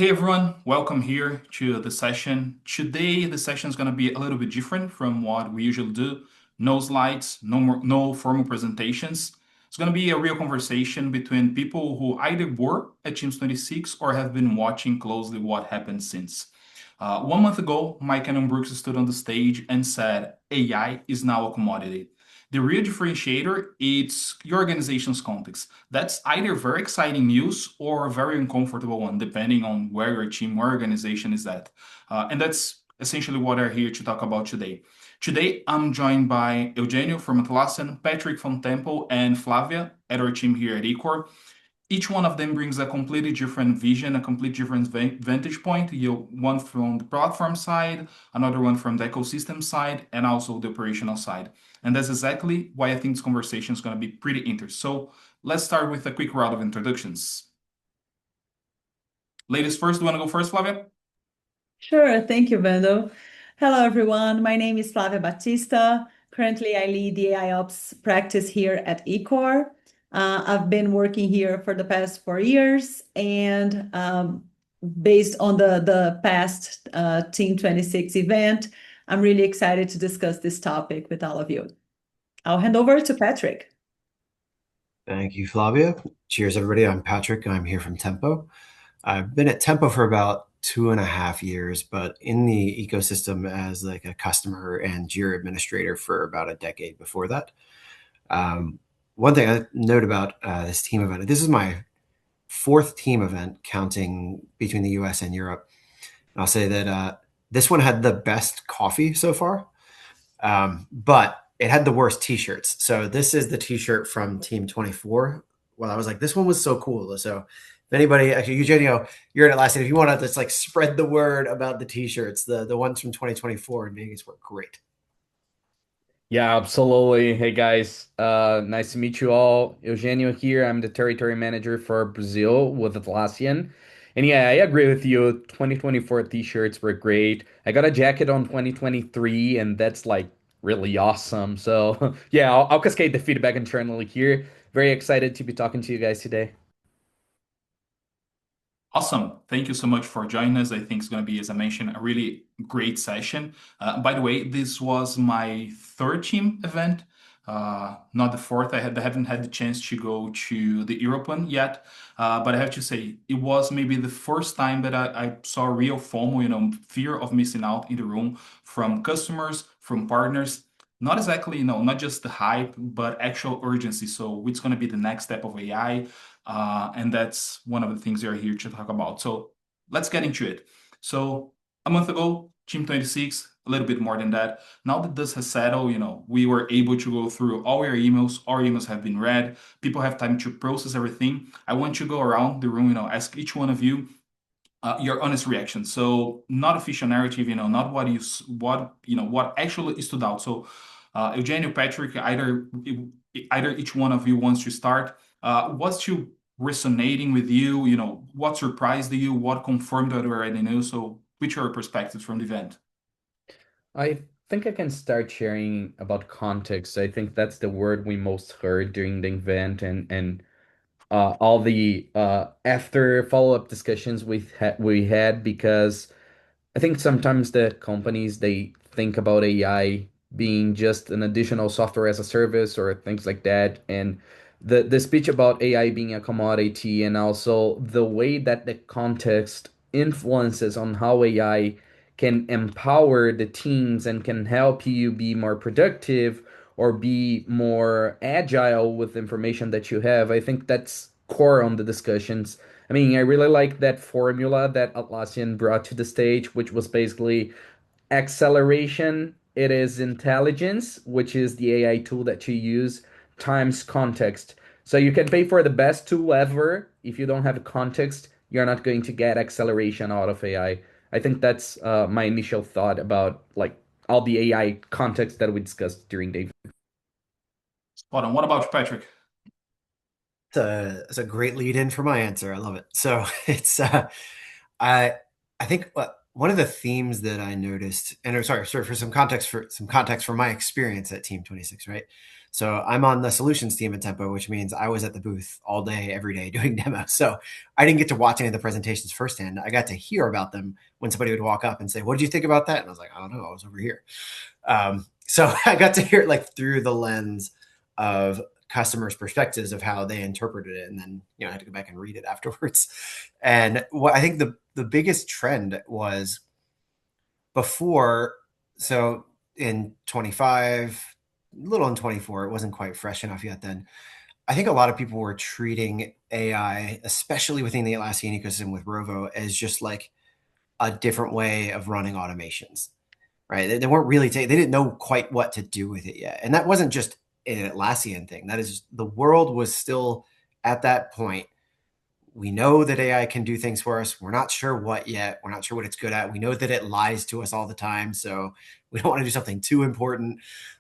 Hey everyone, welcome here to the session. Today, the session is going to be a little bit different from what we usually do. No slides, no formal presentations. It's going to be a real conversation between people who either were at Teams 26 or have been watching closely what happened since. 1 month ago, Mike Cannon Brooks stood on the stage and said, AI is now a commodity. The real differentiator is your organization's context. That's either very exciting news or a very uncomfortable one, depending on where your team or organization is at. And that's essentially what we're here to talk about today. Today, I'm joined by Eugenio from Atlassian, Patrick from Temple, and Flávia at our team here at Ecor. Each one of them brings a completely different vision, a completely different vantage point. One from the platform side, another one from the ecosystem side, and also the operational side. And that's exactly why I think this conversation is going to be pretty interesting. So let's start with a quick round of introductions. Ladies first, do you want to go first, Flavia? Sure, thank you, Vando. Hello, everyone. My name is Flávia Batista. Currently, I lead the AI Ops practice here at Ecor. I've been working here for the past 4 years, and based on the past Team 26 event, I'm really excited to discuss this topic with all of you. I'll hand over to Patrick. Thank you, Flavia. Cheers, everybody. I'm Patrick. I'm here from Tempo. I've been at Tempo for about 2.5 years, but in the ecosystem as like a customer and Jira administrator for about a decade before that. Um, One thing I note about this team event, this is my fourth team event counting between the US and Europe. And I'll say that this one had the best coffee so far, but it had the worst t-shirts. So this is the t-shirt from Team 24. Well, I was like, this one was so cool. So if anybody, actually, Eugenio, you're at Atlassian. If you want to just like spread the word about the t-shirts, the ones from 2024 in Vegas were great. Yeah, absolutely. Hey guys, nice to meet you all. Eugenio here. I'm the territory manager for Brazil with Atlassian. And yeah, I agree with you. 2024 t-shirts were great. I got a jacket on 2023, and that's like really awesome. So yeah, I'll cascade the feedback internally here. Very excited to be talking to you guys today. Awesome. Thank you so much for joining us. I think it's going to be, as I mentioned, a really great session. By the way, this was my third team event, not the fourth. I haven't had the chance to go to the Europe one yet, but I have to say it was maybe the first time that I saw real FOMO, fear of missing out in the room from customers, from partners. Not exactly, not just the hype, but actual urgency. So, what's going to be the next step of AI? And that's one of the things we are here to talk about. So let's get into it. So a month ago, Team 26, a little bit more than that. Now that dust has settled, we were able to go through all your emails. Our emails have been read. People have time to process everything. I want to go around the room, ask each one of you your honest reaction. So not official narrative, not what actually stood out. So Eugenio, Patrick, either each one of you wants to start. What's you resonating with you? What surprised you? What confirmed what you already knew? So which are your perspectives from the event? I think I can start sharing about context. I think that's the word we most heard during the event, and all the after follow-up discussions we had because I think sometimes the companies they think about AI being just an additional software as a service or things like that, and the speech about AI being a commodity and also the way that the context influences on how AI can empower the teams and can help you be more productive or be more agile with the information that you have. I think that's core on the discussions. I mean, I really like that formula that Atlassian brought to the stage, which was basically acceleration. It is intelligence, which is the AI tool that you use, times context. So you can pay for the best tool ever. If you don't have context, you're not going to get acceleration out of AI. I think that's my initial thought about like all the AI context that we discussed during the event. Spot on. What about you, Patrick? It's a great lead in for my answer. I love it. So it's I I think one of the themes that I noticed, and sorry for some context for my experience at Team 26, right? So I'm on the solutions team at Tempo, which means I was at the booth all day, every day doing demos. So I didn't get to watch any of the presentations firsthand. I got to hear about them when somebody would walk up and say, "What did you think about that?" And I was like, "I don't know. I was over here." So I got to hear it like through the lens of customers' perspectives of how they interpreted it. And then, I had to go back and read it afterwards. And what I think the biggest trend was before, so in 25, a little in 24, it wasn't quite fresh enough yet then. I think a lot of people were treating AI, especially within the Atlassian ecosystem with Rovo, as just like a different way of running automations, right? They weren't really, they didn't know quite what to do with it yet. And that wasn't just an Atlassian thing. That is, the world was still at that point. We know that AI can do things for us. We're not sure what yet. We're not sure what it's good at. We know that it lies to us all the time. So we don't want to do something too important.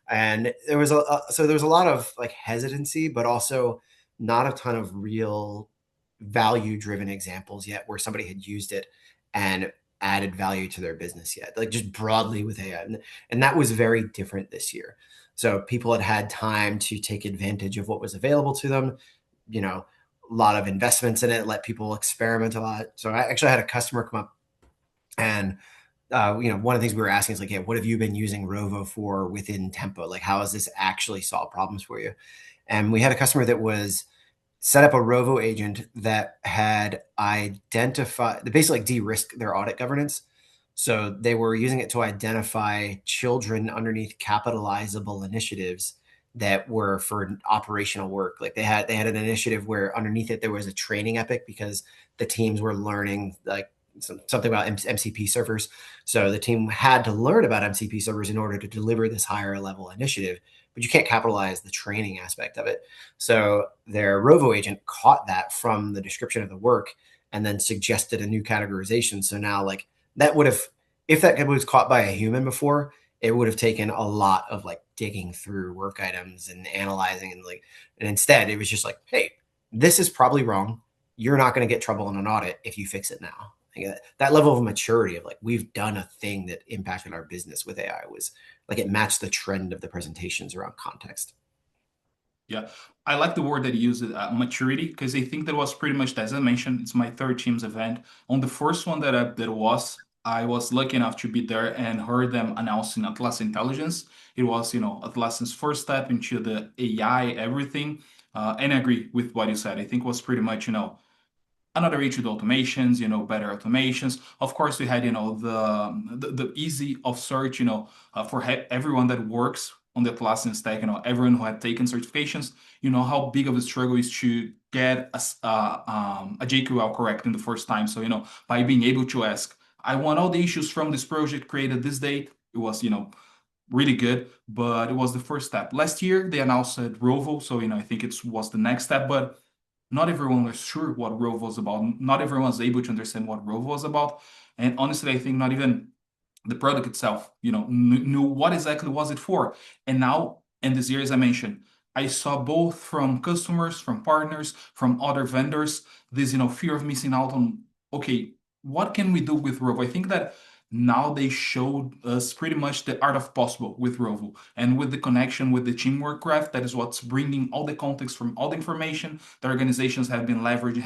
And there was so there was a lot of like hesitancy, but also not a ton of real value-driven examples yet where somebody had used it and added value to their business yet, like just broadly with AI. And that was very different this year. So people had time to take advantage of what was available to them, a lot of investments in it, let people experiment a lot. So I actually had a customer come up and, one of the things we were asking is like, hey, what have you been using Rovo for within Tempo? Like, how has this actually solved problems for you? And we had a customer that was set up a Rovo agent that had identified, basically like de-risk their audit governance. So they were using it to identify children underneath capitalizable initiatives that were for operational work. Like they had an initiative where underneath it there was a training epic because the teams were learning like something about MCP servers. So the team had to learn about MCP servers in order to deliver this higher level initiative, but you can't capitalize the training aspect of it. So their Rovo agent caught that from the description of the work and then suggested a new categorization. So now like that would have, if that was caught by a human before, it would have taken a lot of like digging through work items and analyzing and instead it was just like, hey, this is probably wrong. You're not going to get trouble in an audit if you fix it now. Like that level of maturity of like, we've done a thing that impacted our business with AI was like, it matched the trend of the presentations around context. Yeah, I like the word that you used, maturity, because I think that was pretty much, as I mentioned, it's my third team's event. On the first one I was lucky enough to be there and heard them announcing Atlas Intelligence. It was, Atlassian's first step into the AI everything. And I agree with what you said. I think it was pretty much, another issue, the automations, better automations. Of course, we had, the easy of search, for everyone that works on the Atlassian stack, everyone who had taken certifications, how big of a struggle is to get a JQL correct in the first time. So, by being able to ask, I want all the issues from this project created this date, it was, really good, but it was the first step. Last year, they announced Rovo, so, I think it was the next step, but not everyone was sure what Rovo was about. Not everyone was able to understand what Rovo was about. And honestly, I think not even the product itself, knew what exactly was it for. And now, in this year, as I mentioned, I saw both from customers, from partners, from other vendors, this, fear of missing out on, okay, what can we do with Rovo? I think that now they showed us pretty much the art of possible with Rovo and with the connection with the teamwork graph. That is what's bringing all the context from all the information the organizations have been leveraging,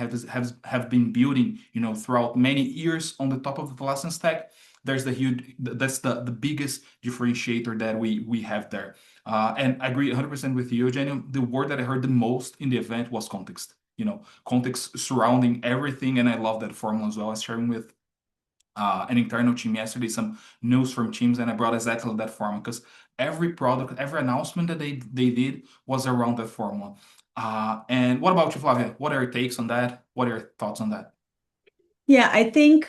have been building, throughout many years on the top of the Atlassian stack. That's the biggest differentiator that we have there. And I agree 100% with you, Eugenio. The word that I heard the most in the event was context. Context surrounding everything, and I love that formula as well. I was sharing with an internal team yesterday some news from teams, and I brought exactly that formula because every product, every announcement that they did was around that formula. And what about you, Flavia? What are your takes on that? What are your thoughts on that? Yeah, I think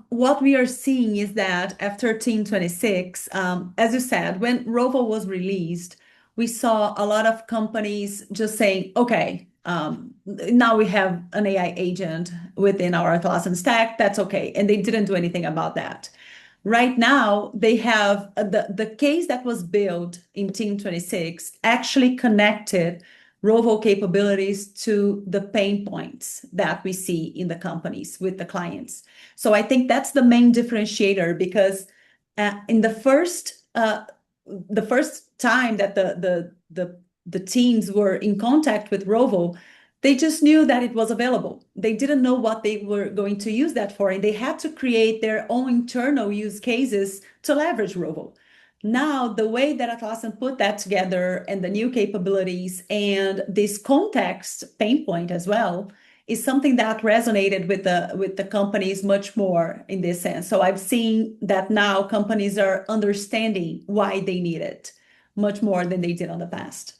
what we are seeing is that after Team 26, as you said, when Rovo was released, we saw a lot of companies just saying, okay, now we have an AI agent within our Atlassian stack, that's okay. And they didn't do anything about that. Right now, they have the case that was built in Team 26 actually connected Rovo capabilities to the pain points that we see in the companies with the clients. So I think that's the main differentiator because in the first time that the the teams were in contact with Rovo, they just knew that it was available. They didn't know what they were going to use that for, and they had to create their own internal use cases to leverage Rovo. Now, the way that Atlassian put that together and the new capabilities and this context pain point as well is something that resonated with the companies much more in this sense. So I've seen that now companies are understanding why they need it much more than they did in the past.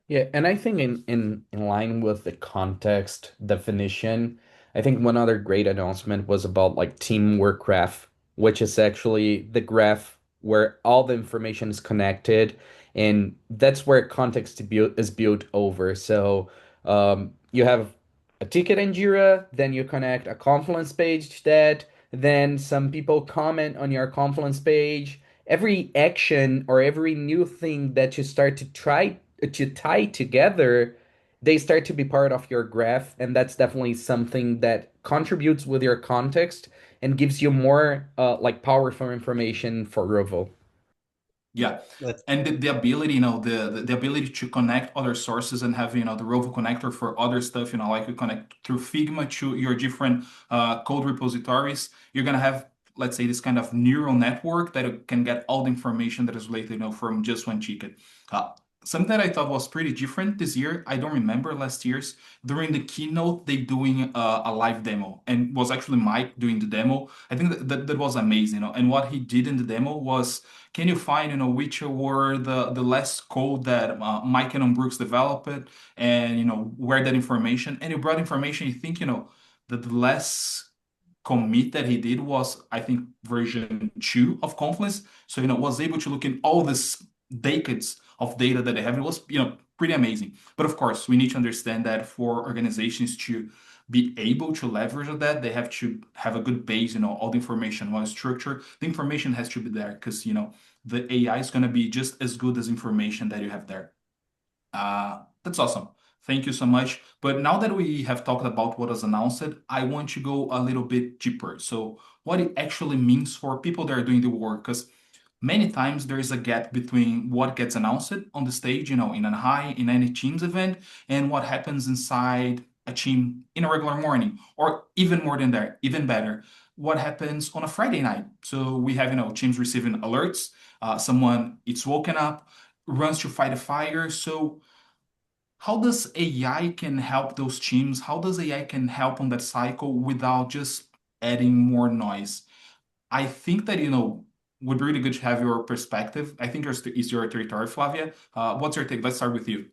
Yeah, and I think in line with the context definition, I think one other great announcement was about like teamwork graph, which is actually the graph where all the information is connected, and that's where is built over. So you have a ticket in Jira, then you connect a Confluence page to that, then some people comment on your Confluence page. Every action or every new thing that you start to tie together, they start to be part of your graph, and that's definitely something that contributes with your context and gives you more like powerful information for Rovo. Yeah. That's And the ability, the ability to connect other sources and have, the Rovo connector for other stuff, like you connect through Figma to your different code repositories, you're gonna have, let's say, this kind of neural network that it can get all the information that is related, from just one ticket. Something that I thought was pretty different this year, I don't remember last year's, during the keynote, they doing a live demo, and was actually Mike doing the demo. I think that was amazing, and what he did in the demo was, can you find, which were the last code that Mike and Brooks developed, and where that information, and you brought information. You think, that the last commit that he did was, I think, version 2 of Confluence. So, was able to look in all this decades of data that they have. It was, pretty amazing. But of course, we need to understand that for organizations to be able to leverage that, they have to have a good base, all the information well structured. The information has to be there because, the AI is going to be just as good as information that you have there. That's awesome. Thank you so much. But now that we have talked about what was announced, I want to go a little bit deeper. So, what it actually means for people that are doing the work, because many times there is a gap between what gets announced on the stage, in any Teams event, and what happens inside a team in a regular morning, or even more than that, even better, what happens on a Friday night. So we have, teams receiving alerts, someone it's woken up, runs to fight a fire. So how does AI can help those teams? How does AI can help on that cycle without just adding more noise? I think that, would be really good to have your perspective. I think is your territory, Flavia. What's your take? Let's start with you.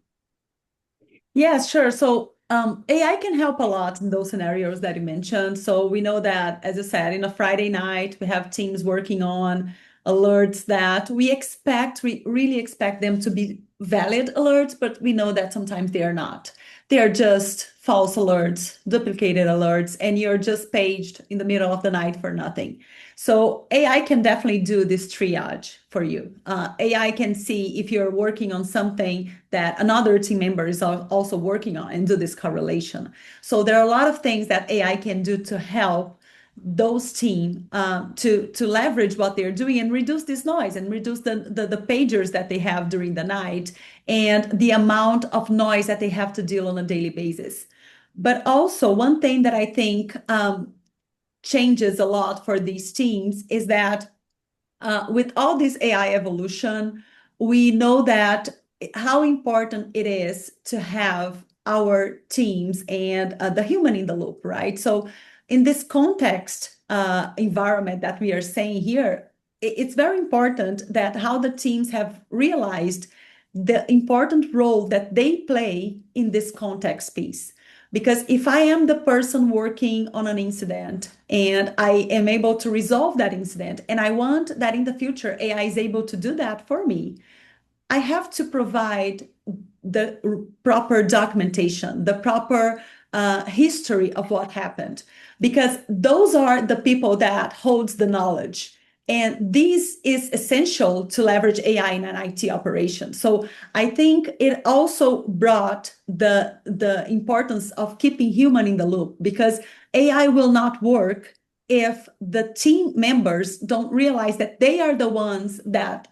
Yes, sure. So AI can help a lot in those scenarios that you mentioned. So we know that, as you said, in a Friday night, we have teams working on alerts that we really expect them to be valid alerts, but we know that sometimes they are not. They are just false alerts, duplicated alerts, and you're just paged in the middle of the night for nothing. So AI can definitely do this triage for you. AI can see if you're working on something that another team member is also working on and do this correlation. So there are a lot of things that AI can do to help those teams to leverage what they're doing and reduce this noise and reduce the pagers that they have during the night and the amount of noise that they have to deal on a daily basis. But also, one thing that I think changes a lot for these teams is that with all this AI evolution, we know that how important it is to have our teams and the human in the loop, right? So, in this context environment that we are saying here, it's very important that how the teams have realized the important role that they play in this context piece. Because if I am the person working on an incident and I am able to resolve that incident, and I want that in the future AI is able to do that for me, I have to provide the proper documentation, the proper history of what happened, because those are the people that holds the knowledge. And this is essential to leverage AI in an IT operation. So I think it also brought the importance of keeping human in the loop, because AI will not work if the team members don't realize that they are the ones that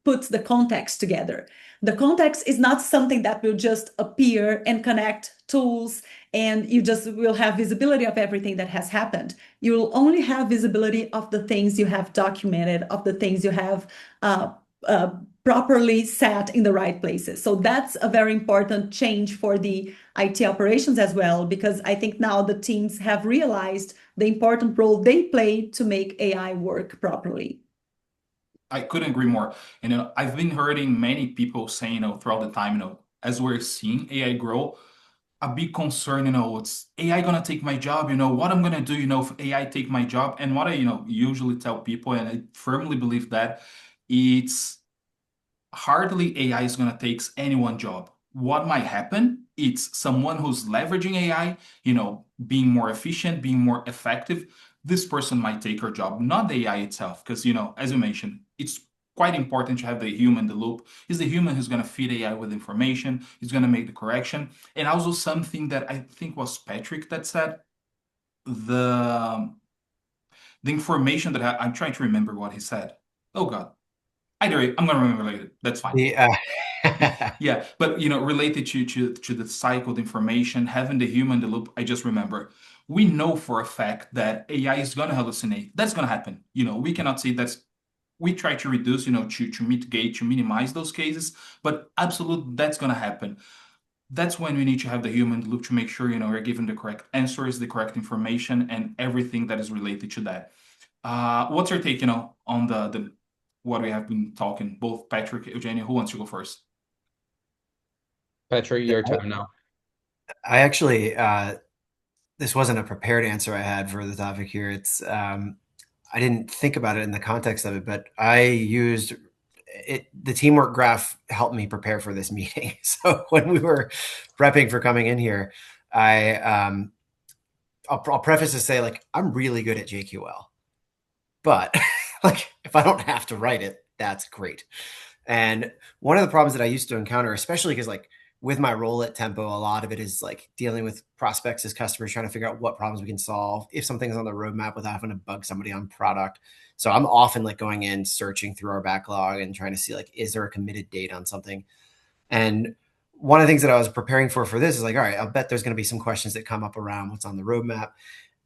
puts the context together. The context is not something that will just appear and connect tools and you just will have visibility of everything that has happened. You will only have visibility of the things you have documented, of the things you have uh, uh, properly set in the right places. So that's a very important change for the IT operations as well, because I think now the teams have realized the important role they play to make AI work properly. I couldn't agree more. And I've been hearing many people saying, throughout the time, as we're seeing AI grow, a big concern, it's AI gonna take my job, what I'm gonna do, if AI take my job. And what I, usually tell people, and I firmly believe that it's hardly AI is going to take anyone's job. What might happen? It's someone who's leveraging AI, being more efficient, being more effective. This person might take her job, not the AI itself. Because, as you mentioned, it's quite important to have the human in the loop. Is the human who's going to feed AI with information, is going to make the correction. And also something that I think was Patrick that said, the the information that I'm trying to remember what he said. Oh God. Either way, I'm gonna remember later. That's fine. The Yeah, but related to the cycled information, having the human in the loop, I just remember. We know for a fact that AI is gonna hallucinate. That's gonna happen. We cannot say that's we try to reduce, to mitigate, to minimize those cases, but absolutely that's gonna happen. That's when we need to have the human in the loop to make sure, we're given the correct answers, the correct information, and everything that is related to that. What's your take, on the what we have been talking? Both Patrick, Eugenio, who wants to go first? Patrick, your time now. I actually this wasn't a prepared answer I had for the topic here. It's I didn't think about it in the context of it, but I used it. The teamwork graph helped me prepare for this meeting. So when we were prepping for coming in here, I I'll preface to say like I'm really good at JQL, but like if I don't have to write it, that's great. And one of the problems that I used to encounter, especially because like with my role at Tempo, a lot of it is like dealing with prospects as customers, trying to figure out what problems we can solve, if something's on the roadmap without having to bug somebody on product. So I'm often like going in, searching through our backlog and trying to see like, is there a committed date on something? And one of the things that I was preparing for this is like, all right, I'll bet there's going to be some questions that come up around what's on the roadmap.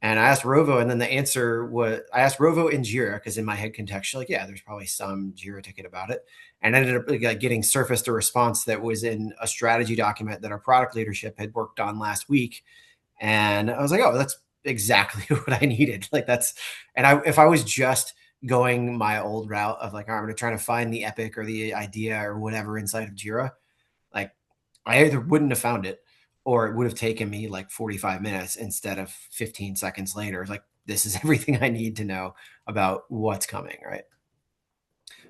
And I asked Rovo, and then the answer was I asked Rovo in Jira because in my head contextually, like, yeah, there's probably some Jira ticket about it, and I ended up like, getting surfaced a response that was in a strategy document that our product leadership had worked on last week, and I was like, oh, that's exactly what I needed. Like that's, and if I was just going my old route of like, all right, I'm going to try to find the epic or the idea or whatever inside of Jira, like I either wouldn't have found it or it would have taken me like 45 minutes instead of 15 seconds later. It's like, this is everything I need to know about what's coming, right?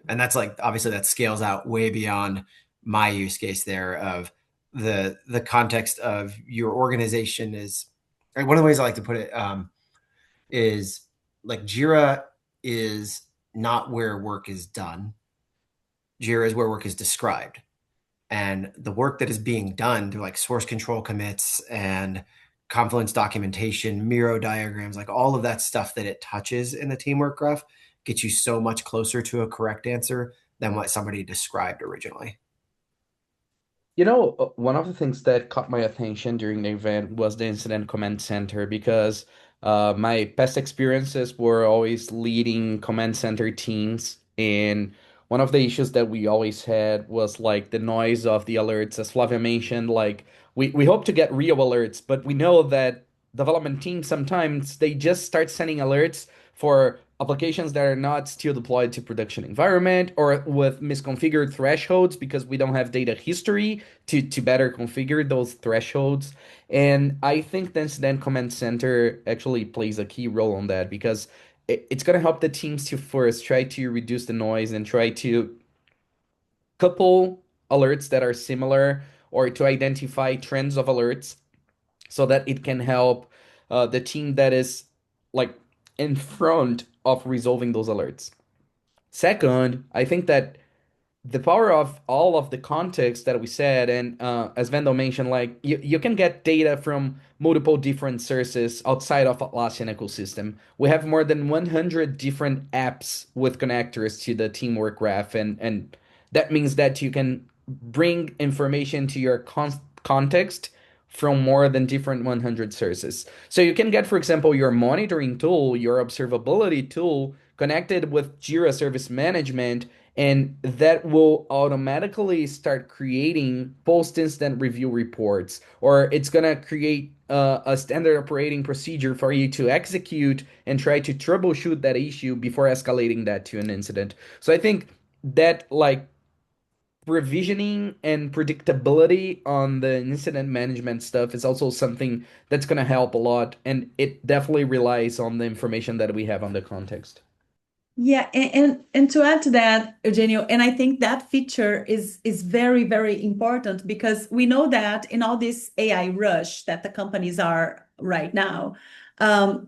And that's like, obviously that scales out way beyond my use case there of the context of your organization is, like, one of the ways I like to put it is like Jira is not where work is done. Jira is where work is described. And the work that is being done through like source control commits and Confluence documentation, Miro diagrams, like all of that stuff that it touches in the teamwork graph gets you so much closer to a correct answer than what somebody described originally. One of the things that caught my attention during the event was the incident command center because my past experiences were always leading command center teams. And one of the issues that we always had was like the noise of the alerts, as Flavia mentioned, like we hope to get real alerts, but we know that development teams sometimes they just start sending alerts for applications that are not still deployed to production environment or with misconfigured thresholds because we don't have data history to better configure those thresholds. And I think the incident command center actually plays a key role on that because it's going to help the teams to first try to reduce the noise and try to couple alerts that are similar or to identify trends of alerts so that it can help the team that is like in front of resolving those alerts. Second, I think that the power of all of the context that we said, and as Vando mentioned, like you can get data from multiple different sources outside of Atlassian ecosystem. We have more than 100 different apps with connectors to the teamwork graph, and That means that you can bring information to your context from more than different 100 sources. So you can get, for example, your monitoring tool, your observability tool connected with Jira Service Management, and that will automatically start creating post-incident review reports, or it's gonna create a standard operating procedure for you to execute and try to troubleshoot that issue before escalating that to an incident. So I think that like provisioning and predictability on the incident management stuff is also something that's going to help a lot, and it definitely relies on the information that we have on the context. Yeah, and to add to that, Eugenio, and I think that feature is very, very important because we know that in all this AI rush that the companies are right now,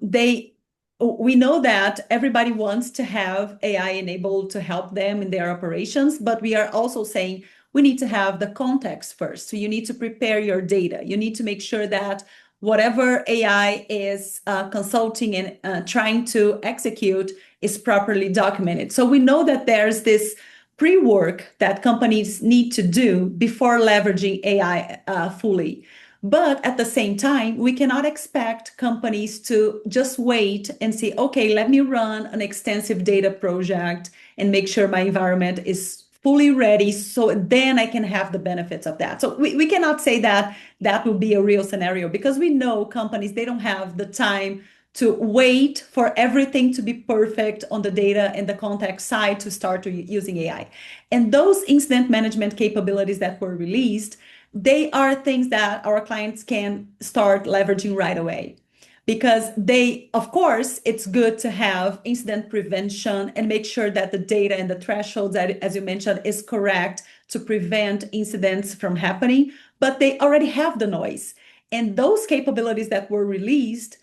they we know that everybody wants to have AI enabled to help them in their operations, but we are also saying we need to have the context first. So you need to prepare your data. You need to make sure that whatever AI is consulting and trying to execute is properly documented. So we know that there's this pre-work that companies need to do before leveraging AI fully. But at the same time, we cannot expect companies to just wait and say, okay, let me run an extensive data project and make sure my environment is fully ready so then I can have the benefits of that. So we cannot say that that will be a real scenario because we know companies, they don't have the time to wait for everything to be perfect on the data and the context side to start using AI. And those incident management capabilities that were released, they are things that our clients can start leveraging right away. Because they, of course, it's good to have incident prevention and make sure that the data and the thresholds, that, as you mentioned, is correct to prevent incidents from happening. But they already have the noise. And those capabilities that were released,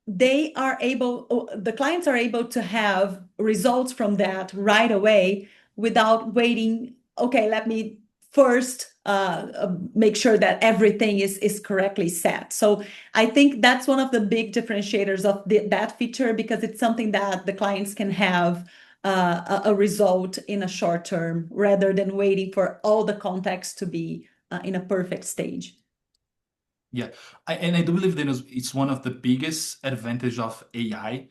they are able, the clients are able to have results from that right away without waiting. Okay, let me first make sure that everything is correctly set. So I think that's one of the big differentiators of that feature because it's something that the clients can have a result in a short term rather than waiting for all the context to be in a perfect stage. Yeah, and I do believe that it's one of the biggest advantage of AI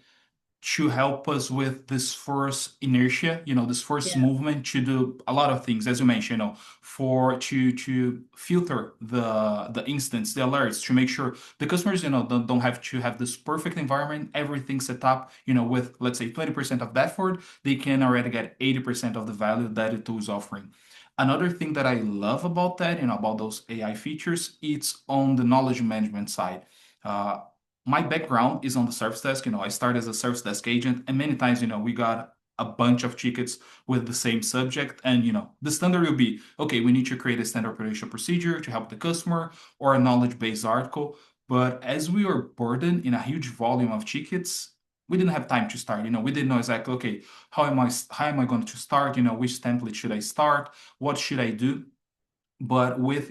to help us with this first inertia, this first Yeah. movement to do a lot of things, as you mentioned, for to filter the instance, the alerts, to make sure the customers, don't have to have this perfect environment, everything set up, with let's say 20% of that effort, they can already get 80% of the value that the tool is offering. Another thing that I love about that, about those AI features, it's on the knowledge management side. Uh, my background is on the service desk. I started as a service desk agent, and many times, we got a bunch of tickets with the same subject. And, the standard will be, okay, we need to create a standard operation procedure to help the customer or a knowledge-based article. But as we were burdened in a huge volume of tickets, we didn't have time to start. We didn't know exactly, okay, how am I going to start? Which template should I start? What should I do? But with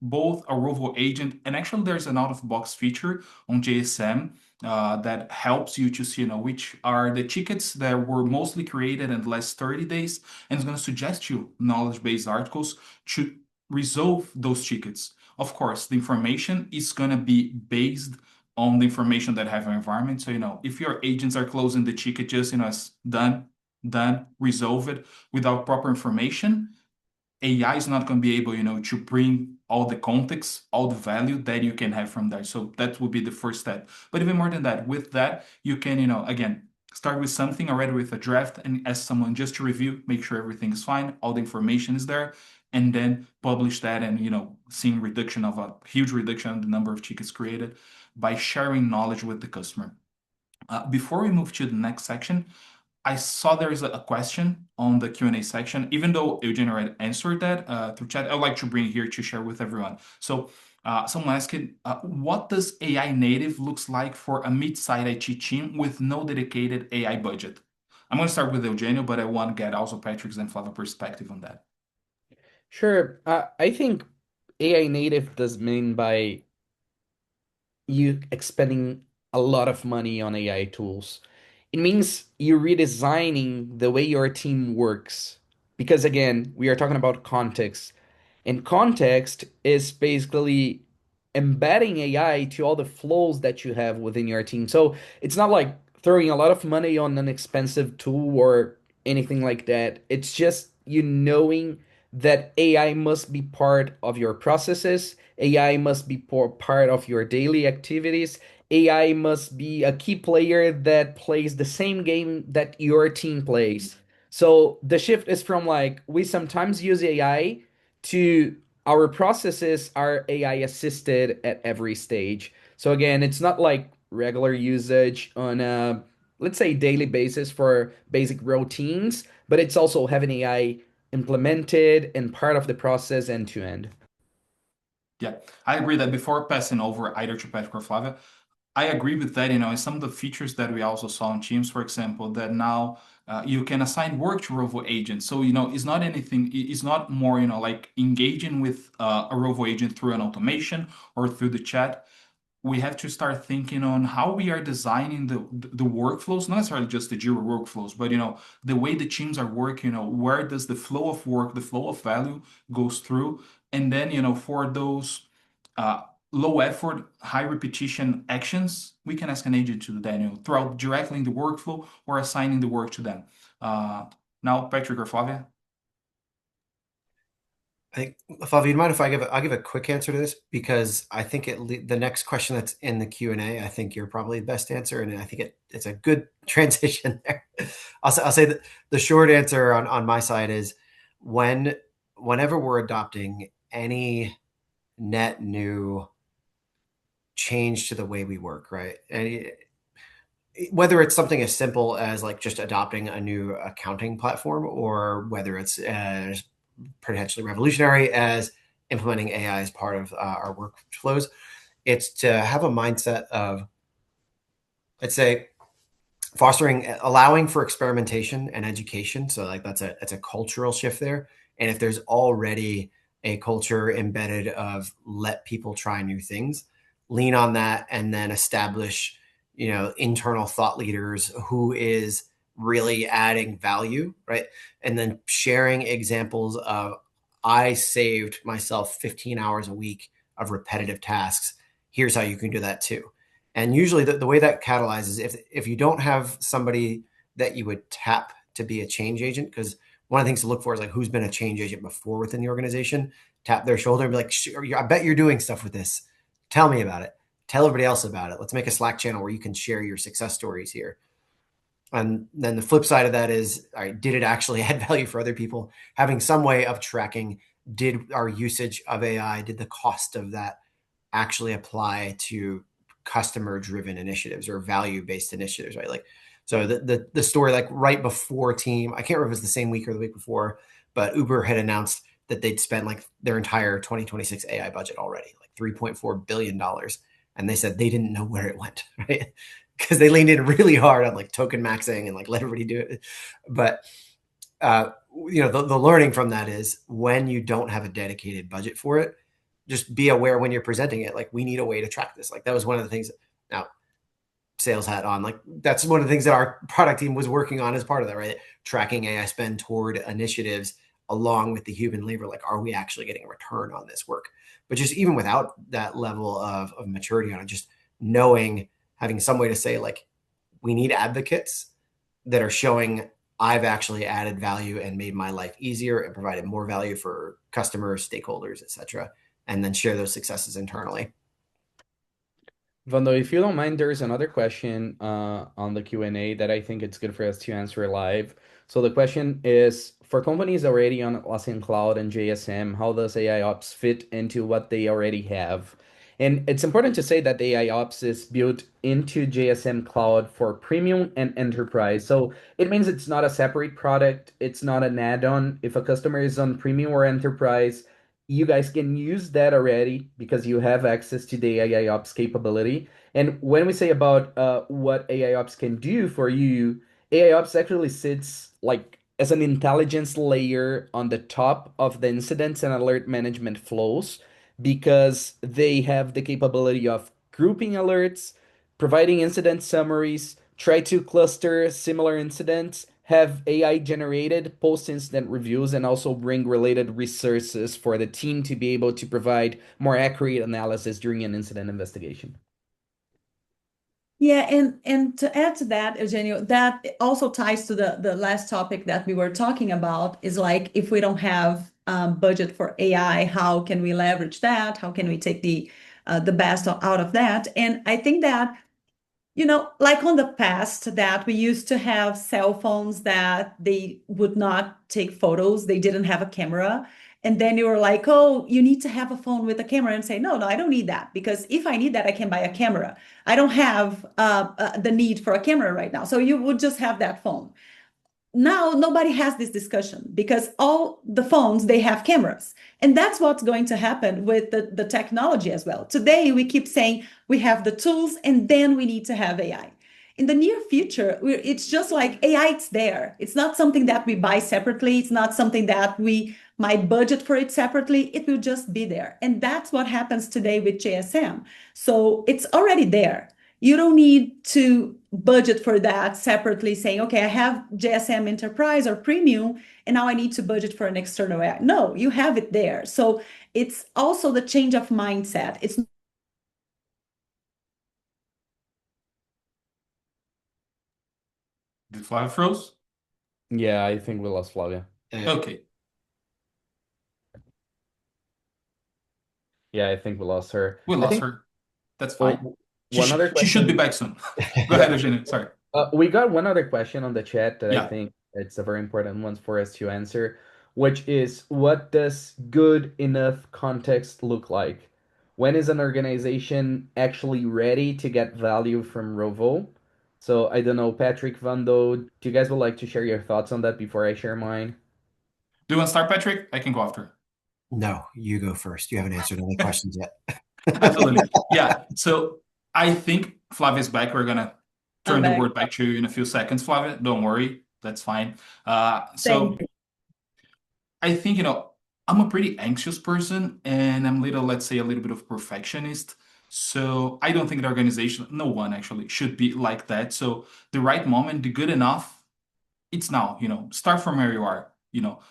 both a Rovo agent and actually there's an out-of-box feature on JSM that helps you to see which are the tickets that were mostly created in the last 30 days, and it's going to suggest you knowledge-based articles to resolve those tickets. Of course, the information is going to be based on the information that have your environment. So if your agents are closing the ticket just as done, resolve it without proper information, AI is not going to be able, to bring all the context, all the value that you can have from that. So that would be the first step. But even more than that, with that, you can, again, start with something already with a draft and ask someone just to review, make sure everything is fine, all the information is there, and then publish that and, seeing a huge reduction in the number of tickets created by sharing knowledge with the customer. Before we move to the next section, I saw there is a question on the Q&A section. Even though Eugenio already answered that through chat, I'd like to bring here to share with everyone. So someone asked, what does AI native looks like for a mid-sized IT team with no dedicated AI budget? I'm going to start with Eugenio, but I want to get also Patrick's and Flávia perspective on that. Sure. I think AI native does mean by you expending a lot of money on AI tools. It means you're redesigning the way your team works. because again, we are talking about context. And context is basically embedding AI to all the flows that you have within your team. So it's not like throwing a lot of money on an expensive tool or anything like that. It's just you knowing that AI must be part of your processes, AI must be part of your daily activities. AI must be a key player that plays the same game that your team plays. So the shift is from like we sometimes use AI to our processes are AI assisted at every stage. So again, it's not like regular usage on a let's say daily basis for basic routines, but it's also having AI implemented and part of the process end to end. Yeah, I agree that before passing over either to Patrick or Flávia, I agree with that, and some of the features that we also saw in Teams, for example, that now you can assign work to Rovo agents. So, it's not anything, it's not more, like engaging with a Rovo agent through an automation or through the chat. We have to start thinking on how we are designing the workflows, not necessarily just the Jira workflows, but the way the teams are working, where does the flow of work, the flow of value goes through, and then for those uh, low effort, high repetition actions, we can ask an agent to do that, throughout directly in the workflow or assigning the work to them. Uh, Now, Patrick or Flavia? I think, Flavia, you mind if I'll give a quick answer to this because I think the next question that's in the Q&A, I think you're probably the best answer, and I think it's a good transition there. I'll say that the short answer on my side is whenever we're adopting any net new change to the way we work, right? And whether it's something as simple as like just adopting a new accounting platform, or whether it's as potentially revolutionary as implementing AI as part of our workflows, it's to have a mindset of, let's say, fostering, allowing for experimentation and education. So like that's a cultural shift there. And if there's already a culture embedded of let people try new things, lean on that, and then establish, internal thought leaders who is really adding value, right? And then sharing examples of, I saved myself 15 hours a week of repetitive tasks. Here's how you can do that too. And usually the way that catalyzes, if you don't have somebody that you would tap to be a change agent, because one of the things to look for is like who's been a change agent before within the organization, tap their shoulder and be like, I bet you're doing stuff with this. Tell me about it. Tell everybody else about it. Let's make a Slack channel where you can share your success stories here. And then the flip side of that is, all right, did it actually add value for other people? Having some way of tracking, did our usage of AI, did the cost of that actually apply to customer driven initiatives or value based initiatives, right? Like, so the story, like right before team, I can't remember if it was the same week or the week before, but Uber had announced that they'd spent like their entire 2026 AI budget already, like $3.4 billion. And they said they didn't know where it went, right? Because they leaned in really hard on like token maxing and like let everybody do it. But the learning from that is when you don't have a dedicated budget for it, just be aware when you're presenting it, like we need a way to track this. Like that was one of the things. Now, sales hat on, like that's one of the things that our product team was working on as part of that, right? Tracking AI spend toward initiatives along with the human labor. Like, are we actually getting a return on this work? But just even without that level of maturity on it, just knowing, having some way to say, like, we need advocates that are showing I've actually added value and made my life easier and provided more value for customers, stakeholders, et cetera, and then share those successes internally. Vando, if you don't mind, there's another question on the Q&A that I think it's good for us to answer live. So the question is, for companies already on Atlassian Cloud and JSM, how does AI Ops fit into what they already have? And it's important to say that the AI Ops is built into JSM Cloud for premium and enterprise. So it means it's not a separate product. It's not an add-on. If a customer is on premium or enterprise, you guys can use that already because you have access to the AI Ops capability. And when we say about what AI Ops can do for you, AI Ops actually sits like as an intelligence layer on the top of the incidents and alert management flows because they have the capability of grouping alerts, providing incident summaries, try to cluster similar incidents, have AI generated post-incident reviews and also bring related resources for the team to be able to provide more accurate analysis during an incident investigation. Yeah, and to add to that, Eugenio, that also ties to the last topic that we were talking about is like if we don't have budget for AI, how can we leverage that? How can we take the best out of that? And I think that like on the past that we used to have cell phones that they would not take photos, they didn't have a camera. And then you were like, oh, you need to have a phone with a camera and say, no, no, I don't need that because if I need that, I can buy a camera. I don't have the need for a camera right now. So you would just have that phone. Now nobody has this discussion because all the phones they have cameras, and that's what's going to happen with the technology as well. Today we keep saying we have the tools and then we need to have AI. In the near future it's just like AI, it's there. It's not something that we buy separately. It's not something that we might budget for it separately. It will just be there, and that's what happens today with JSM. So it's already there. You don't need to budget for that separately, saying, okay, I have JSM Enterprise or Premium, and now I need to budget for an external AI. No, you have it there. So it's also the change of mindset. It's Did Flavia froze? Yeah, I think we lost Flavia. Okay, Yeah, I think we lost her. we I lost think her. That's fine. oh, one other She should be question. back soon. Go ahead, Eugenio. Sorry. We got one other question on the chat that I Yeah. think it's a very important one for us to answer, which is what does good enough context look like? When is an organization actually ready to get value from Rovo? So I don't know, Patrick, Vando, do you guys would like to share your thoughts on that before I share mine? Do you want to start, Patrick? I can go after. No, you go first. You haven't answered any questions yet. Absolutely. Yeah. So I think Flavia's back. We're gonna I'm turn the back. word back to you in a few seconds, Flavia. Don't worry. That's fine. So Thank you. I think, I'm a pretty anxious person and I'm little, let's say, a little bit of perfectionist. So I don't think the organization, no one actually, should be like that. So the right moment, the good enough, it's now, start from where you are,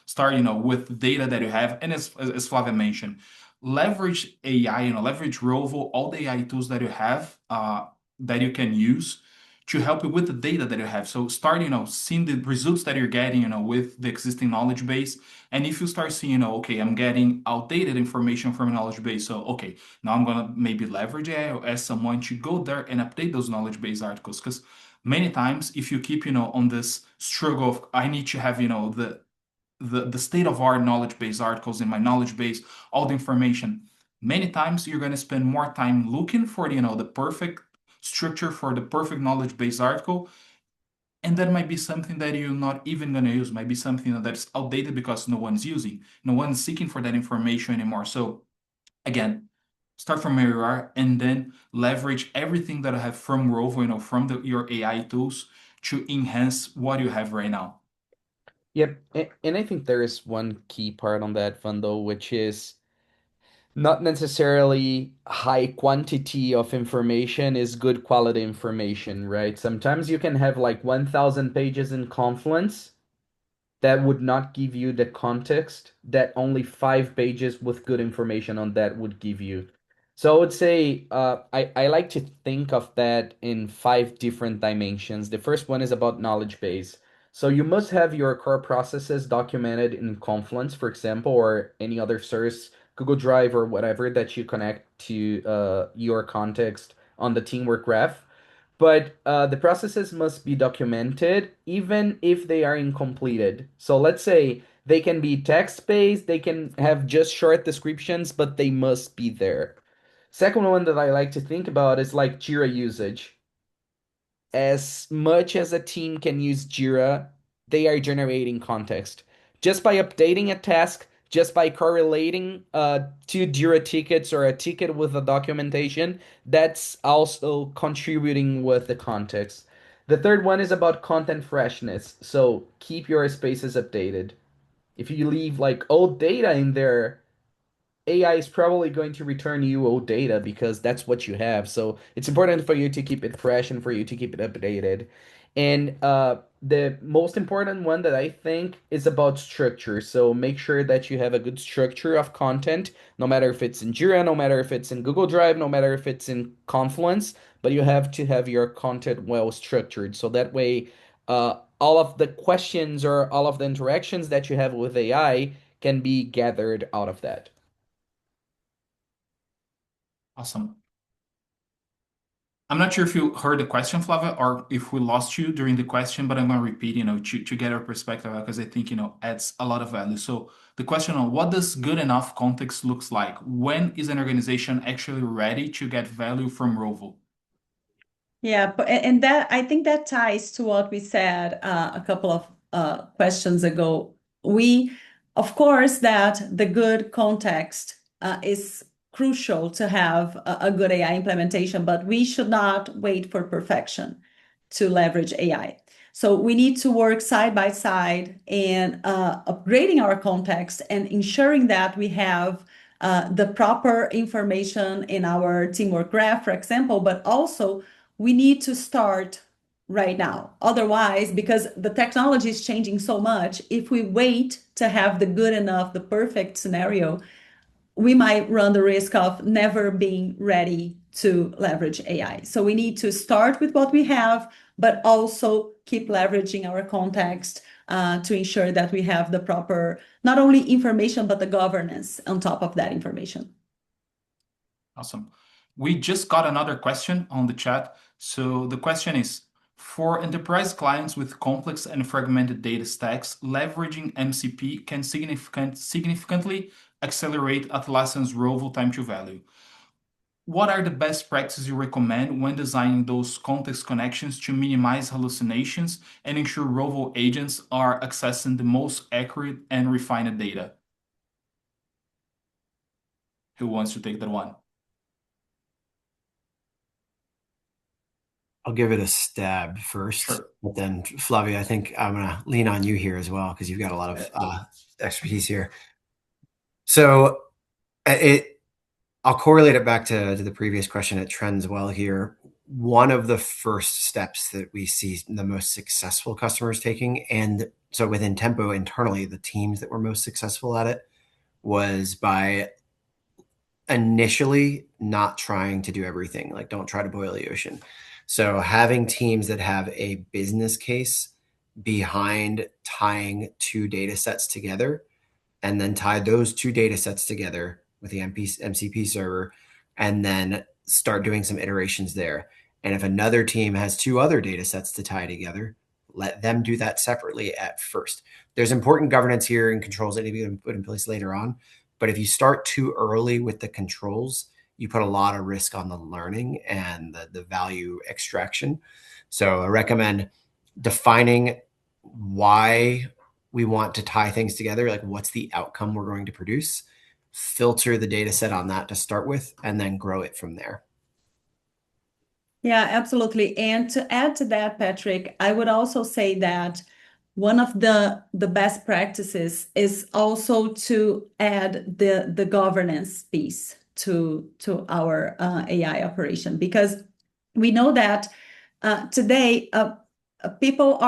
start, with data that you have. And as Flavia mentioned, leverage AI, leverage Rovo, all the AI tools that you have that you can use to help you with the data that you have. So start, seeing the results that you're getting, with the existing knowledge base. And if you start seeing, okay, I'm getting outdated information from a knowledge base. So, okay, now I'm gonna maybe leverage AI or ask someone to go there and update those knowledge base articles. Because many times if you keep on this struggle of I need to have the state of art knowledge base articles in my knowledge base, all the information, many times you're going to spend more time looking for the perfect structure for the perfect knowledge base article, and that might be something that you're not even going to use, might be something that's outdated because no one's using, no one's seeking for that information anymore. So again, start from where you are and then leverage everything that I have from Rovo, from your AI tools to enhance what you have right now. Yep, and I think there is one key part on that, Vando, which is not necessarily high quantity of information is good quality information, right? Sometimes you can have like 1,000 pages in Confluence that would not give you the context that only 5 pages with good information on that would give you. So I would say I like to think of that in five different dimensions. The first one is about knowledge base. So you must have your core processes documented in Confluence, for example, or any other source, Google Drive or whatever that you connect to your context on the teamwork graph. But the processes must be documented even if they are incompleted. So let's say they can be text-based, they can have just short descriptions, but they must be there. Second one that I like to think about is like Jira usage. As much as a team can use Jira, they are generating context. Just by updating a task, just by correlating two Jira tickets or a ticket with a documentation, that's also contributing with the context. The third one is about content freshness. So keep your spaces updated. If you leave like old data in there, AI is probably going to return you old data because that's what you have. So it's important for you to keep it fresh and for you to keep it updated. And the most important one that I think is about structure. So make sure that you have a good structure of content, no matter if it's in Jira, no matter if it's in Google Drive, no matter if it's in Confluence, but you have to have your content well structured. So that way, all of the questions or all of the interactions that you have with AI can be gathered out of that. Awesome. I'm not sure if you heard the question, Flávia, or if we lost you during the question, but I'm going to repeat, to get our perspective, because I think, adds a lot of value. So the question on what does good enough context looks like? When is an organization actually ready to get value from Rovo? Yeah, and that I think that ties to what we said a couple of questions ago. Of course, that the good context is crucial to have a good AI implementation, but we should not wait for perfection to leverage AI. So we need to work side by side in upgrading our context and ensuring that we have the proper information in our teamwork graph, for example, but also we need to start right now. Otherwise, because the technology is changing so much, if we wait to have the good enough, the perfect scenario, we might run the risk of never being ready to leverage AI. So we need to start with what we have, but also keep leveraging our context to ensure that we have the proper, not only information, but the governance on top of that information. Awesome. We just got another question on the chat. So the question is, for enterprise clients with complex and fragmented data stacks, leveraging MCP can significantly accelerate Atlassian's Rovo time to value. What are the best practices you recommend when designing those context connections to minimize hallucinations and ensure Rovo agents are accessing the most accurate and refined data? Who wants to take that one? I'll give it a stab first, Sure. but then Flavia, I think I'm gonna lean on you here as well because you've got a lot of expertise here. So I'll correlate it back to the previous question. It trends well here. One of the first steps that we see the most successful customers taking, and so within Tempo internally, the teams that were most successful at it was by initially not trying to do everything. Like, don't try to boil the ocean. So having teams that have a business case behind tying two data sets together, and then tie those two data sets together with the MCP server, and then start doing some iterations there. And if another team has two other data sets to tie together, let them do that separately at first. There's important governance here and controls that need to be put in place later on. But if you start too early with the controls, you put a lot of risk on the learning and the value extraction. So I recommend defining why we want to tie things together, like what's the outcome we're going to produce, filter the data set on that to start with, and then grow it from there. Yeah, absolutely. And to add to that, Patrick, I would also say that one of the best practices is also to add the governance piece to our AI operation, because we know that today people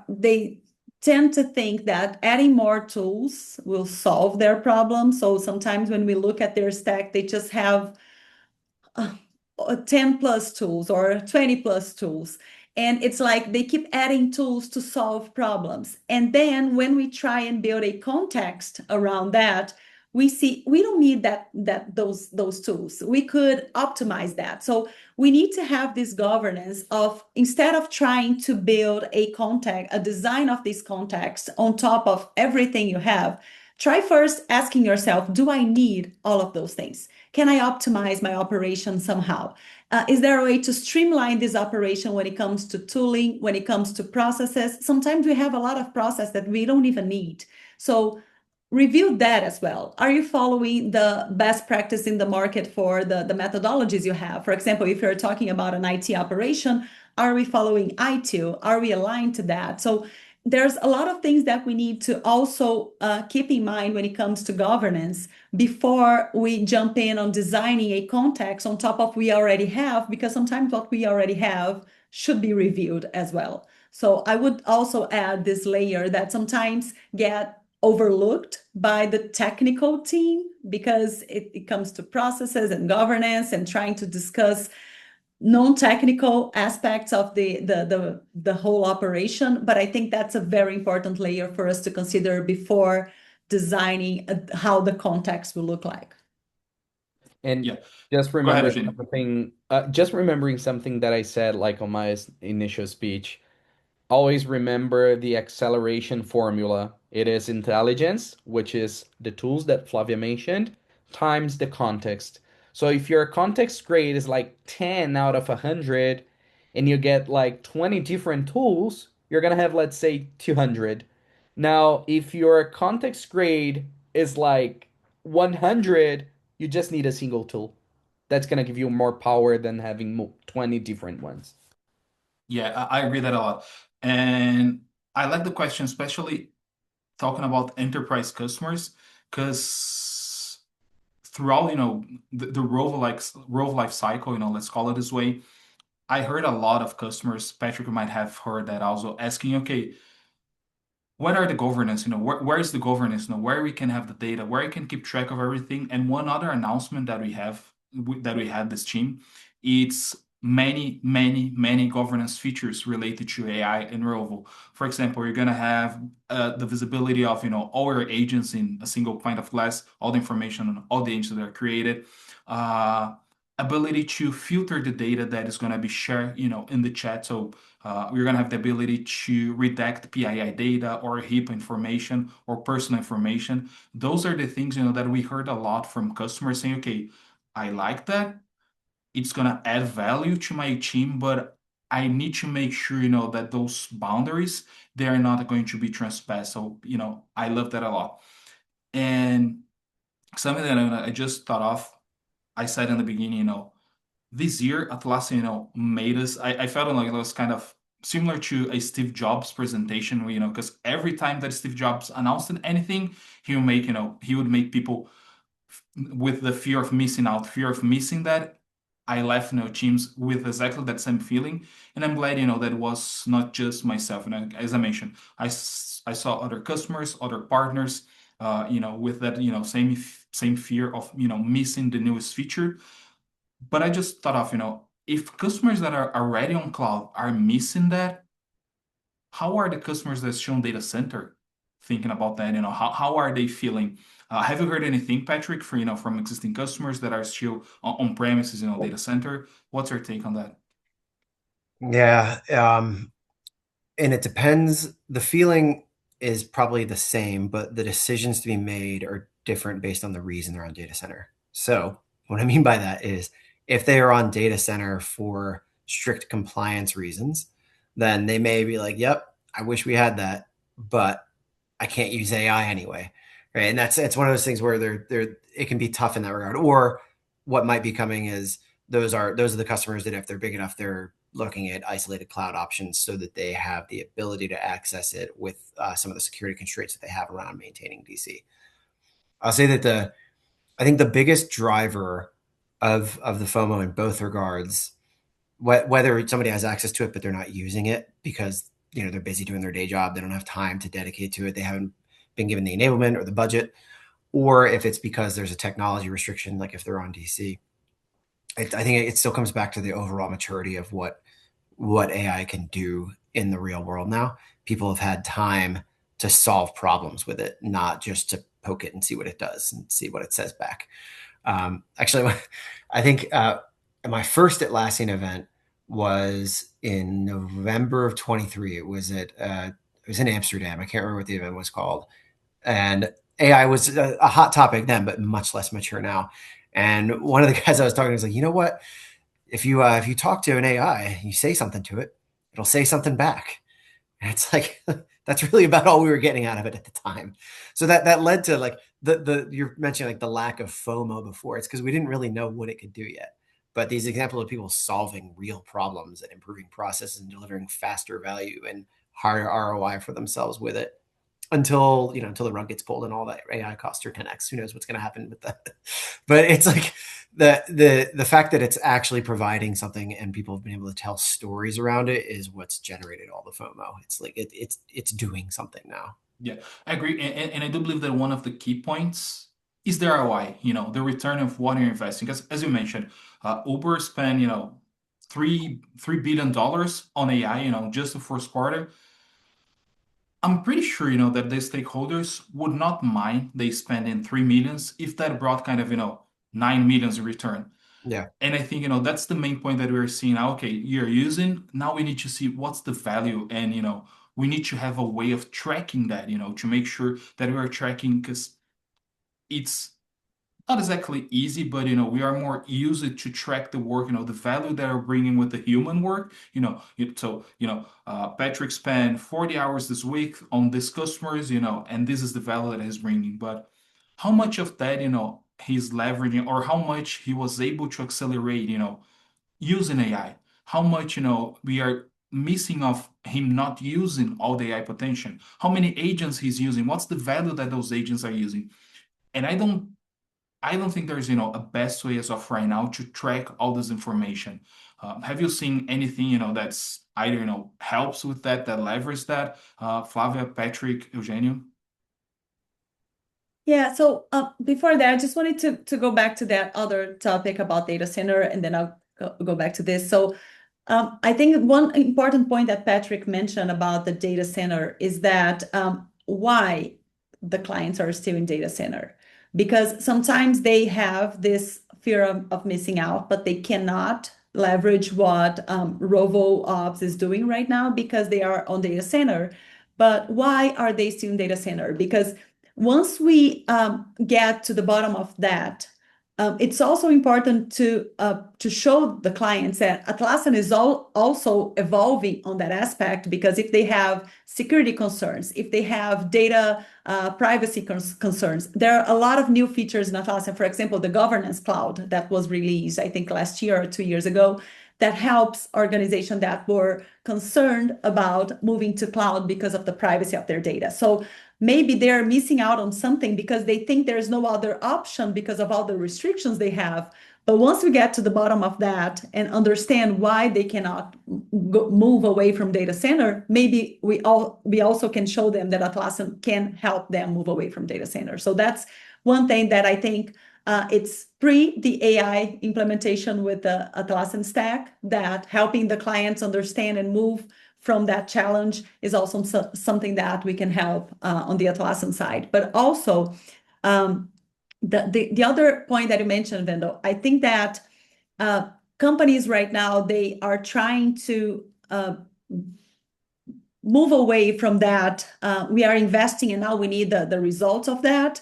they tend to think that adding more tools will solve their problem. So sometimes when we look at their stack, they just have uh, 10 plus tools or 20 plus tools. And it's like they keep adding tools to solve problems. And then when we try and build a context around that, we see we don't need those tools. We could optimize that. So we need to have this governance of, instead of trying to build a design of this context on top of everything you have, try first asking yourself, do I need all of those things? Can I optimize my operation somehow? Is there a way to streamline this operation when it comes to tooling, when it comes to processes? Sometimes we have a lot of process that we don't even need. So review that as well. Are you following the best practice in the market for the methodologies you have? For example, if you're talking about an IT operation, are we following ITIL? Are we aligned to that? So there's a lot of things that we need to also keep in mind when it comes to governance before we jump in on designing a context on top of we already have, because sometimes what we already have should be reviewed as well. So I would also add this layer that sometimes get overlooked by the technical team because it comes to processes and governance and trying to discuss non-technical aspects of the whole operation. But I think that's a very important layer for us to consider before designing how the context will look like. And Yeah. just Go ahead, remembering Eugenio. something that I said like on my initial speech. Always remember the acceleration formula. It is intelligence, which is the tools that Flavia mentioned, times the context. So if your context grade is like 10 out of 100 and you get like 20 different tools, you're going to have, let's say, 200. Now, if your context grade is like 100, you just need a single tool. That's going to give you more power than having 20 different ones. Yeah, I agree that a lot. And I like the question, especially talking about enterprise customers, because throughout, the role life cycle, let's call it this way, I heard a lot of customers, Patrick might have heard that also asking, okay, what are the governance? Where is the governance? Where we can have the data, where we can keep track of everything. And one other announcement that we had this team, it's many governance features related to AI and Rovo. For example, you're gonna have the visibility of all your agents in a single pane of glass, all the information on all the agents that are created. Uh, Ability to filter the data that is gonna be shared, in the chat. So we're going to have the ability to redact PII data or HIPAA information or personal information. Those are the things, that we heard a lot from customers saying, okay, I like that. It's going to add value to my team, but I need to make sure, that those boundaries, they're not going to be transpassed. So, I love that a lot. And something that I just thought of, I said in the beginning, this year Atlassian, made us. I felt like it was kind of similar to a Steve Jobs presentation, where, because every time that Steve Jobs announced anything, he would make people with the fear of missing out, fear of missing that. I left, teams with exactly that same feeling, and I'm glad, that was not just myself. And as I mentioned, I saw other customers, other partners, with that, same fear of missing the newest feature. But I just thought of, if customers that are already on cloud are missing that, how are the customers that show on data center thinking about that? How are they feeling? Have you heard anything, Patrick, from existing customers that are still on premises, data center? What's your take on that? Yeah. And it depends. The feeling is probably the same, but the decisions to be made are different based on the reason they're on data center. So what I mean by that is if they are on data center for strict compliance reasons, then they may be like, yep, I wish we had that, but I can't use AI anyway. Right. And it's one of those things where it can be tough in that regard. Or what might be coming is those are the customers that if they're big enough, they're looking at isolated cloud options so that they have the ability to access it with some of the security constraints that they have around maintaining DC. I'll say that I think the biggest driver of the FOMO in both regards, whether somebody has access to it but they're not using it because they're busy doing their day job, they don't have time to dedicate to it, they haven't been given the enablement or the budget, or if it's because there's a technology restriction, like if they're on DC. I think it still comes back to the overall maturity of what AI can do in the real world now. People have had time to solve problems with it, not just to poke it and see what it does and see what it says back. Actually, I think my first Atlassian event was in November of 23. It was it was in Amsterdam. I can't remember what the event was called. And AI was a hot topic then, but much less mature now. And one of the guys I was talking to was like, you know what? If you talk to an AI, you say something to it, it'll say something back. And it's like that's really about all we were getting out of it at the time. So that led to like you're mentioning like the lack of FOMO before. It's because we didn't really know what it could do yet. But these examples of people solving real problems and improving processes and delivering faster value and higher ROI for themselves with it until the rug gets pulled and all that AI costs are 10x. Who knows what's going to happen with that? But it's like the fact that it's actually providing something and people have been able to tell stories around it is what's generated all the FOMO. It's like it's doing something now. Yeah, I agree. And I do believe that one of the key points is the ROI, the return of what you're investing. Because as you mentioned, Uber spent, $3 billion on AI, just the first quarter. I'm pretty sure, that the stakeholders would not mind they spending 3 millions if that brought kind of, 9 millions in return. Yeah. And I think, that's the main point that we're seeing now. Okay, you're using, now we need to see what's the value. And, we need to have a way of tracking that, to make sure that we are tracking because it's not exactly easy, but, we are more used to track the work, the value that are bringing with the human work, Patrick spent 40 hours this week on these customers, and this is the value that he's bringing. But how much of that, he's leveraging or how much he was able to accelerate, using AI. How much, we are missing of him not using all the AI potential. How many agents he's using? What's the value that those agents are using? And I don't think there's, a best way as of right now to track all this information. Have you seen anything, that's either, helps with that leverages that? Flavia, Patrick, Eugenio? Yeah, so before that, I just wanted to go back to that other topic about data center, and then I'll go back to this. So I think one important point that Patrick mentioned about the data center is that why the clients are still in data center. Because sometimes they have this fear of missing out, but they cannot leverage what Rovo Ops is doing right now because they are on data center. But why are they still in data center? Because once we get to the bottom of that, it's also important to show the clients that Atlassian is also evolving on that aspect, because if they have security concerns, if they have data privacy concerns, there are a lot of new features in Atlassian. For example, the governance cloud that was released, I think last year or 2 years ago, that helps organizations that were concerned about moving to cloud because of the privacy of their data. So maybe they're missing out on something because they think there's no other option because of all the restrictions they have. But once we get to the bottom of that and understand why they cannot move away from data center, maybe we also can show them that Atlassian can help them move away from data center. So that's one thing that I think it's pre the AI implementation with the Atlassian stack, that helping the clients understand and move from that challenge is also something that we can help on the Atlassian side. But also, the other point that you mentioned, Vando, I think that companies right now, they are trying to move away from that. We are investing and now we need the results of that.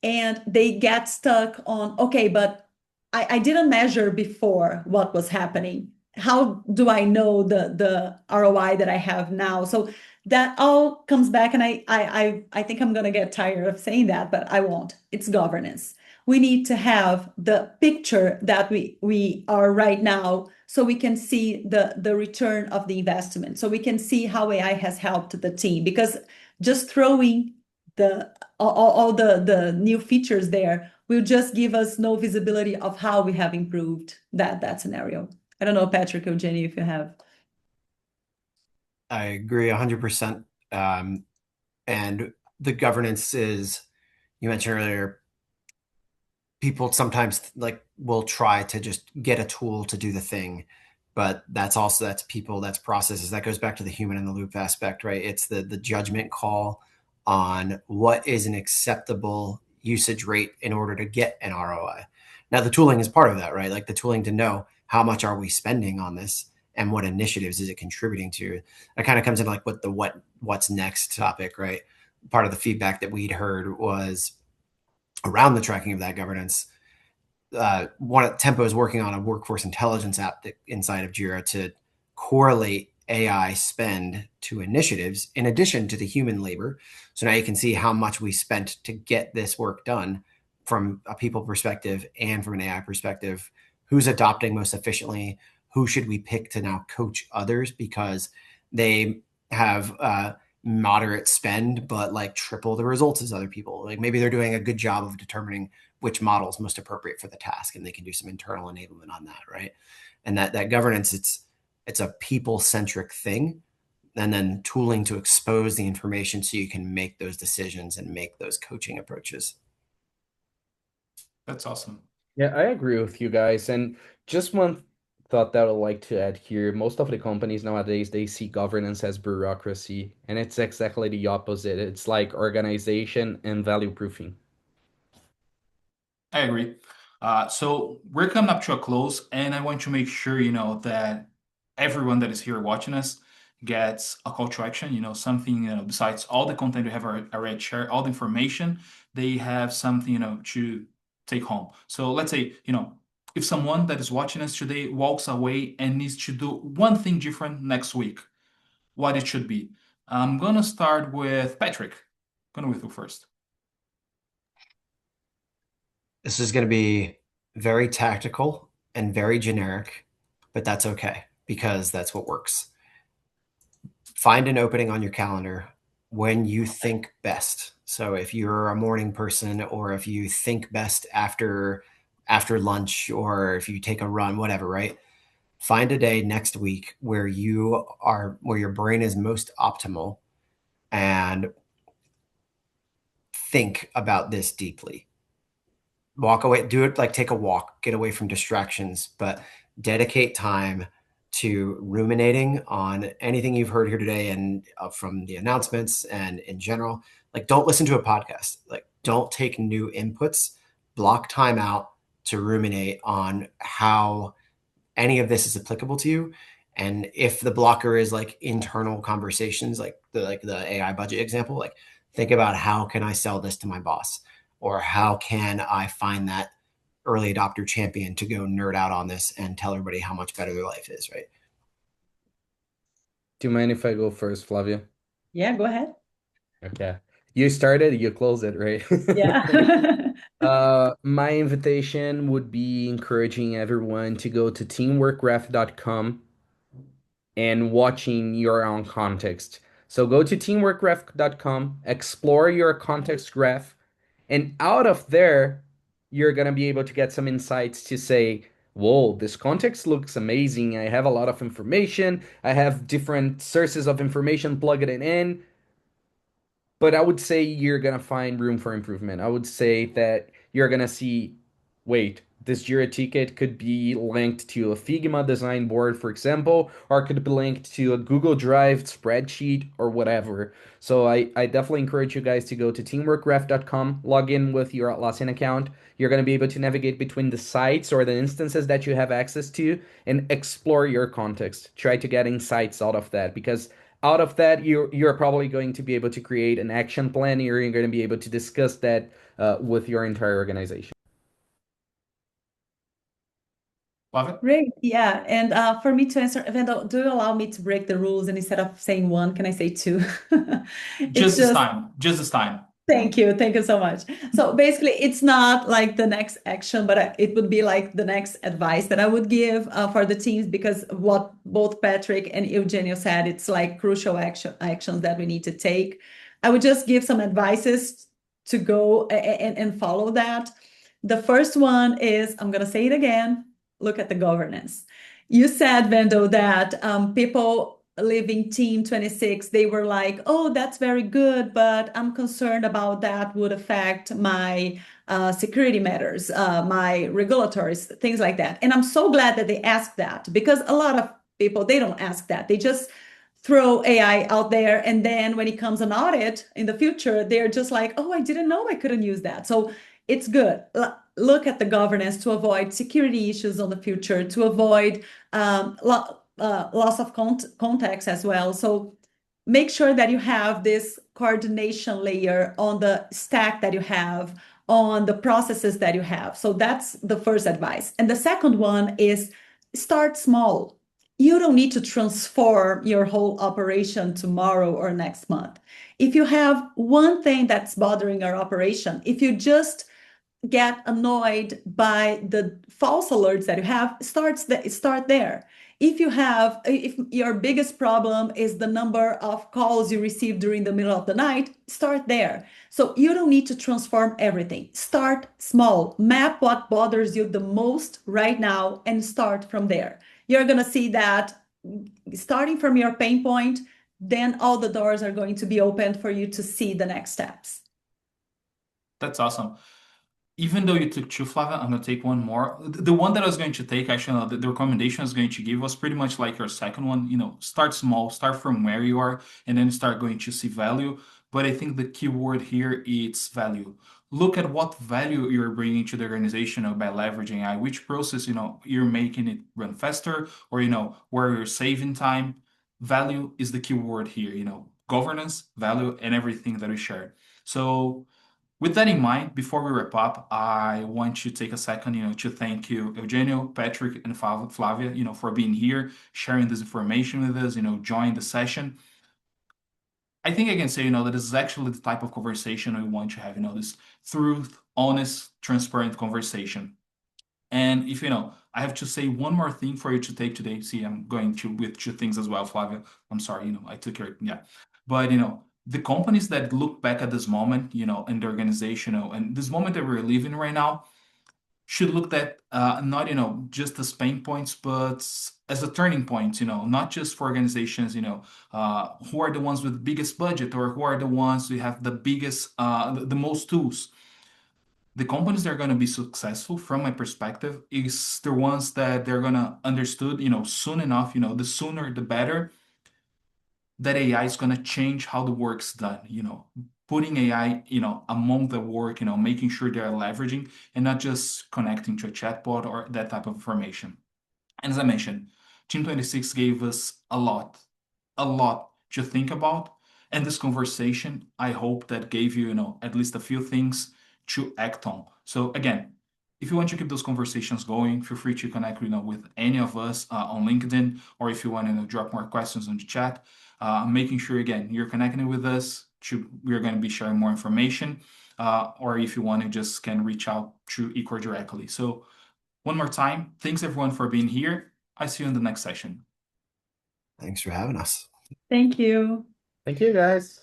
And they get stuck on, okay, but I didn't measure before what was happening. How do I know the ROI that I have now? So that all comes back, and I think I'm gonna get tired of saying that, but I won't. It's governance. We need to have the picture that we are right now, so we can see the return of the investment, so we can see how AI has helped the team. Because just throwing all the new features there will just give us no visibility of how we have improved that scenario. I don't know, Patrick or Jenny, if you have. I agree 100%. And the governance is, you mentioned earlier, people sometimes will try to just get a tool to do the thing, but that's people, that's processes. That goes back to the human in the loop aspect, right? It's the judgment call on what is an acceptable usage rate in order to get an ROI. Now, the tooling is part of that, right? Like the tooling to know how much are we spending on this and what initiatives is it contributing to. That kind of comes into like what the what's next topic, right? Part of the feedback that we'd heard was around the tracking of that governance. Tempo is working on a workforce intelligence app inside of Jira to correlate AI spend to initiatives in addition to the human labor. So now you can see how much we spent to get this work done from a people perspective and from an AI perspective. Who's adopting most efficiently? Who should we pick to now coach others because they have moderate spend, but like triple the results as other people? Like maybe they're doing a good job of determining which model is most appropriate for the task, and they can do some internal enablement on that, right? And that governance, it's a people-centric thing, and then tooling to expose the information so you can make those decisions and make those coaching approaches. That's awesome. Yeah, I agree with you guys. And just one thought that I'd like to add here. Most of the companies nowadays, they see governance as bureaucracy, and it's exactly the opposite. It's like organization and value proofing. I agree. So we're coming up to a close, and I want to make sure, that everyone that is here watching us gets a call to action, something, besides all the content we have already shared, all the information, they have something, to take home. So let's say, if someone that is watching us today walks away and needs to do one thing different next week, what it should be. I'm gonna start with Patrick. Going with you first. This is going to be very tactical and very generic, but that's okay because that's what works. Find an opening on your calendar when you think best. So if you're a morning person, or if you think best after lunch, or if you take a run, whatever, right? Find a day next week where your brain is most optimal, and think about this deeply. Walk away, do it, like take a walk, get away from distractions, but dedicate time to ruminating on anything you've heard here today, and from the announcements and in general. Like, don't listen to a podcast. Like, don't take new inputs. Block time out to ruminate on how any of this is applicable to you. And if the blocker is like internal conversations, like the AI budget example, like think about, how can I sell this to my boss? Or how can I find that early adopter champion to go nerd out on this and tell everybody how much better their life is, right? Do you mind if I go first, Flavia? Yeah, go ahead. Okay. You started, you close it, right? Yeah. My invitation would be encouraging everyone to go to teamworkref.com and watching your own context. So go to teamworkref.com, explore your context graph, and out of there, you're going to be able to get some insights to say, whoa, this context looks amazing. I have a lot of information. I have different sources of information plugged it in. But I would say you're gonna find room for improvement. I would say that you're gonna see, wait, this Jira ticket could be linked to a Figma design board, for example, or it could be linked to a Google Drive spreadsheet or whatever. So I definitely encourage you guys to go to teamworkref.com, log in with your Atlassian account. You're going to be able to navigate between the sites or the instances that you have access to and explore your context. Try to get insights out of that, because out of that, you're probably going to be able to create an action plan. You're going to be able to discuss that with your entire organization. Love it. Great. Yeah. And for me to answer, Vando, do you allow me to break the rules, and instead of saying one, can I say two? It's Just this just time. Just this time. thank you. Thank you so much. So basically, it's not like the next action, but it would be like the next advice that I would give for the teams, because what both Patrick and Eugenio said, it's like crucial actions that we need to take. I would just give some advices to go and follow that. The first one is, I'm going to say it again, look at the governance. You said, Vendo, that people leaving Team 26, they were like, oh, that's very good, but I'm concerned about that would affect my security matters, my regulatories, things like that. And I'm so glad that they asked that, because a lot of people, they don't ask that. They just throw AI out there. And then when it comes an audit in the future, they're just like, oh, I didn't know I couldn't use that. So it's good. Look at the governance to avoid security issues on the future, to avoid loss of context as well. So make sure that you have this coordination layer on the stack that you have, on the processes that you have. So that's the first advice. And the second one is start small. You don't need to transform your whole operation tomorrow or next month. If you have one thing that's bothering your operation, if you just get annoyed by the false alerts that you have, start there. if your biggest problem is the number of calls you receive during the middle of the night, start there. So you don't need to transform everything. Start small, map what bothers you the most right now, and start from there. You're going to see that starting from your pain point, then all the doors are going to be opened for you to see the next steps. That's awesome. Even though you took two, Flávia, I'm gonna take one more. The one that I was going to take, actually, no, the recommendation I was going to give was pretty much like your second one. Start small, start from where you are, and then start going to see value. But I think the key word here is value. Look at what value you're bringing to the organization by leveraging AI, which process, you're making it run faster, or, where you're saving time. Value is the key word here, governance, value, and everything that we share. So with that in mind, before we wrap up, I want to take a second, to thank you, Eugenio, Patrick, and Flávia, for being here, sharing this information with us, join the session. I think I can say, that this is actually the type of conversation we want to have, this truth, honest, transparent conversation. And if I have to say one more thing for you to take today. See, I'm going to with two things as well, Flavia. I'm sorry, I took your yeah. But the companies that look back at this moment, in the organization, and this moment that we're living right now, should look at not just as pain points, but as a turning point. Not just for organizations, who are the ones with the biggest budget or who are the ones who have the biggest, the most tools. The companies that are going to be successful from my perspective is the ones that they're going to understood, soon enough, the sooner the better, that AI is going to change how the work's done, putting AI, among the work, making sure they're leveraging and not just connecting to a chatbot or that type of information. And as I mentioned, Team 26 gave us a lot to think about. And this conversation, I hope that gave you, at least a few things to act on. So again, if you want to keep those conversations going, feel free to connect, with any of us on LinkedIn, or if you want to drop more questions on the chat. Making sure again you're connecting with us. We're going to be sharing more information, or if you want to just can reach out to Ecor directly. So one more time, thanks everyone for being here. I see you in the next session. Thanks for having us. Thank you. Thank you, guys.